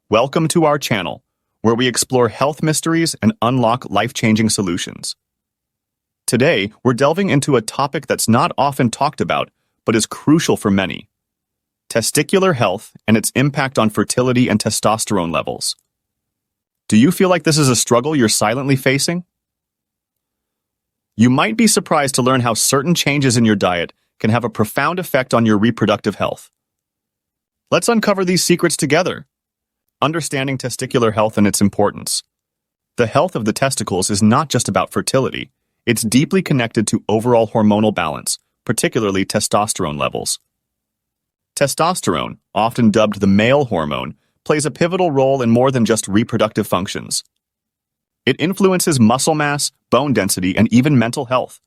Welcome to our channel, where we explore health mysteries and unlock life-changing solutions. Today, we're delving into a topic that's not often talked about, but is crucial for many: testicular health and its impact on fertility and testosterone levels. Do you feel like this is a struggle you're silently facing? You might be surprised to learn how certain changes in your diet can have a profound effect on your reproductive health. Let's uncover these secrets together. Understanding testicular health and its importance. The health of the testicles is not just about fertility. It's deeply connected to overall hormonal balance, particularly testosterone levels. Testosterone, often dubbed the male hormone, plays a pivotal role in more than just reproductive functions. It influences muscle mass, bone density, and even mental health.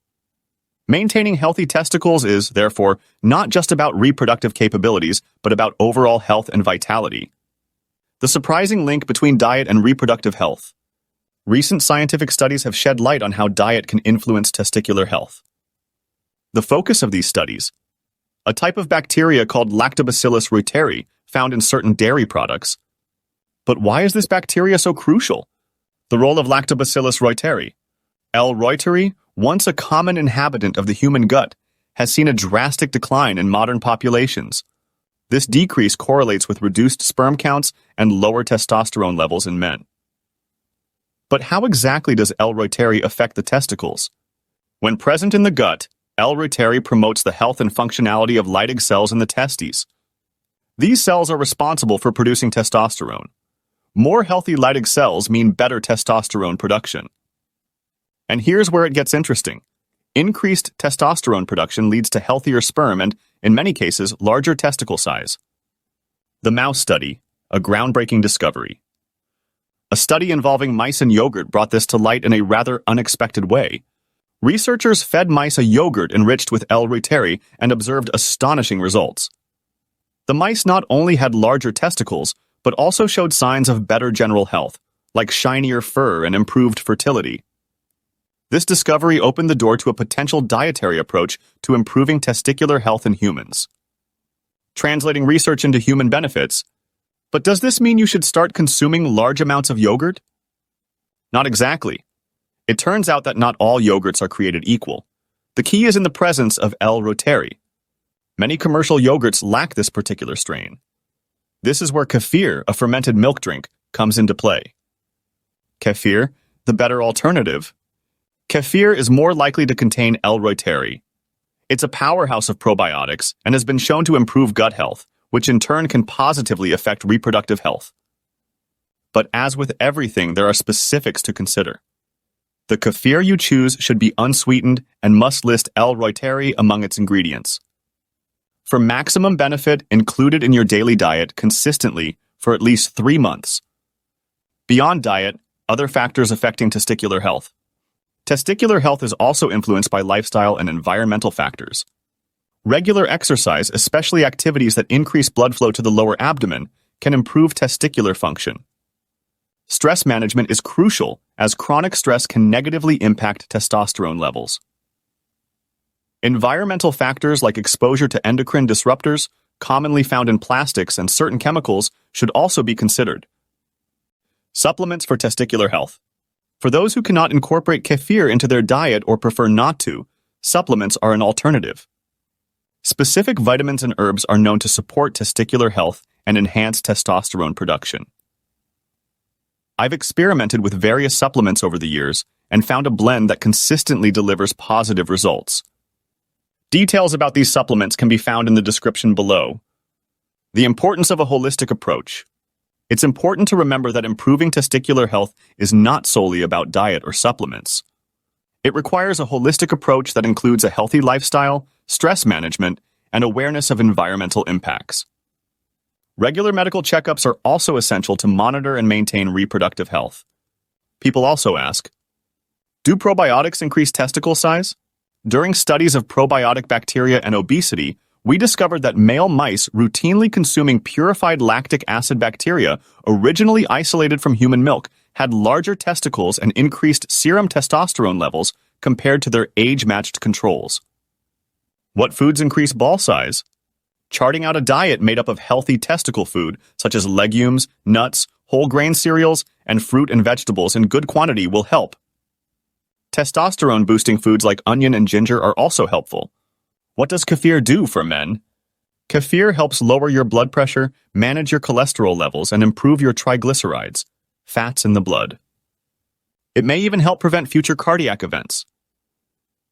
Maintaining healthy testicles is, therefore, not just about reproductive capabilities, but about overall health and vitality. The surprising link between diet and reproductive health. Recent scientific studies have shed light on how diet can influence testicular health. The focus of these studies: a type of bacteria called 𝗗𝗵𝗀 found in certain dairy products. But why is this bacteria so crucial? The role of 𝗗𝗵𝗀, L. reuteri, once a common inhabitant of the human gut, has seen a drastic decline in modern populations. This decrease correlates with reduced sperm counts and lower testosterone levels in men. But how exactly does L. reuteri affect the testicles? When present in the gut, L. reuteri promotes the health and functionality of Leydig cells in the testes. These cells are responsible for producing testosterone. More healthy Leydig cells mean better testosterone production. And here's where it gets interesting. Increased testosterone production leads to healthier sperm and, in many cases, larger testicle size. The mouse study, a groundbreaking discovery. A study involving mice and yogurt brought this to light in a rather unexpected way. Researchers fed mice a yogurt enriched with L. reuteri and observed astonishing results. The mice not only had larger testicles, but also showed signs of better general health, like shinier fur and improved fertility. This discovery opened the door to a potential dietary approach to improving testicular health in humans. Translating research into human benefits. But does this mean you should start consuming large amounts of yogurt? Not exactly. It turns out that not all yogurts are created equal. The key is in the presence of L. reuteri. Many commercial yogurts lack this particular strain. This is where kefir, a fermented milk drink, comes into play. Kefir, the better alternative. Kefir is more likely to contain L. reuteri. It's a powerhouse of probiotics and has been shown to improve gut health, which in turn can positively affect reproductive health. But as with everything, there are specifics to consider. The kefir you choose should be unsweetened and must list L. reuteri among its ingredients. For maximum benefit, included in your daily diet consistently for at least 3 months. Beyond diet, other factors affecting testicular health. Testicular health is also influenced by lifestyle and environmental factors. Regular exercise, especially activities that increase blood flow to the lower abdomen, can improve testicular function. Stress management is crucial, as chronic stress can negatively impact testosterone levels. Environmental factors like exposure to endocrine disruptors, commonly found in plastics and certain chemicals, should also be considered. Supplements for testicular health. For those who cannot incorporate kefir into their diet or prefer not to, supplements are an alternative. Specific vitamins and herbs are known to support testicular health and enhance testosterone production. I've experimented with various supplements over the years and found a blend that consistently delivers positive results. Details about these supplements can be found in the description below. The importance of a holistic approach. It's important to remember that improving testicular health is not solely about diet or supplements. It requires a holistic approach that includes a healthy lifestyle, stress management, and awareness of environmental impacts. Regular medical checkups are also essential to monitor and maintain reproductive health. People also ask, do probiotics increase testicle size? During studies of probiotic bacteria and obesity, we discovered that male mice routinely consuming purified lactic acid bacteria originally isolated from human milk had larger testicles and increased serum testosterone levels compared to their age-matched controls. What foods increase ball size? Charting out a diet made up of healthy testicle food, such as legumes, nuts, whole grain cereals, and fruit and vegetables in good quantity will help. Testosterone-boosting foods like onion and ginger are also helpful. What does kefir do for men? Kefir helps lower your blood pressure, manage your cholesterol levels, and improve your triglycerides, fats in the blood. It may even help prevent future cardiac events.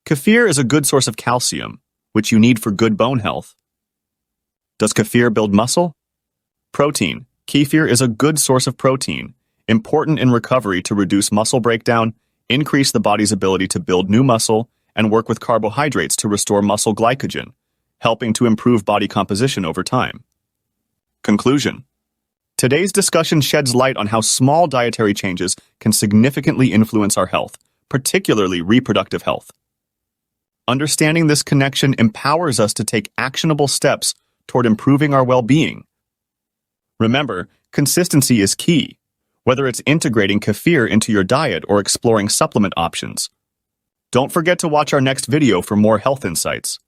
Kefir is a good source of calcium, which you need for good bone health. Does kefir build muscle? Protein. Kefir is a good source of protein, important in recovery to reduce muscle breakdown, increase the body's ability to build new muscle, and work with carbohydrates to restore muscle glycogen, helping to improve body composition over time. Conclusion. Today's discussion sheds light on how small dietary changes can significantly influence our health, particularly reproductive health. Understanding this connection empowers us to take actionable steps toward improving our well-being. Remember, consistency is key, whether it's integrating kefir into your diet or exploring supplement options. Don't forget to watch our next video for more health insights.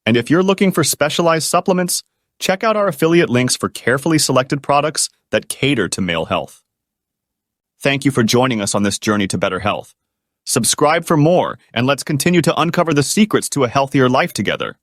And if you're looking for specialized supplements, check out our affiliate links for carefully selected products that cater to male health. Thank you for joining us on this journey to better health. Subscribe for more, and let's continue to uncover the secrets to a healthier life together.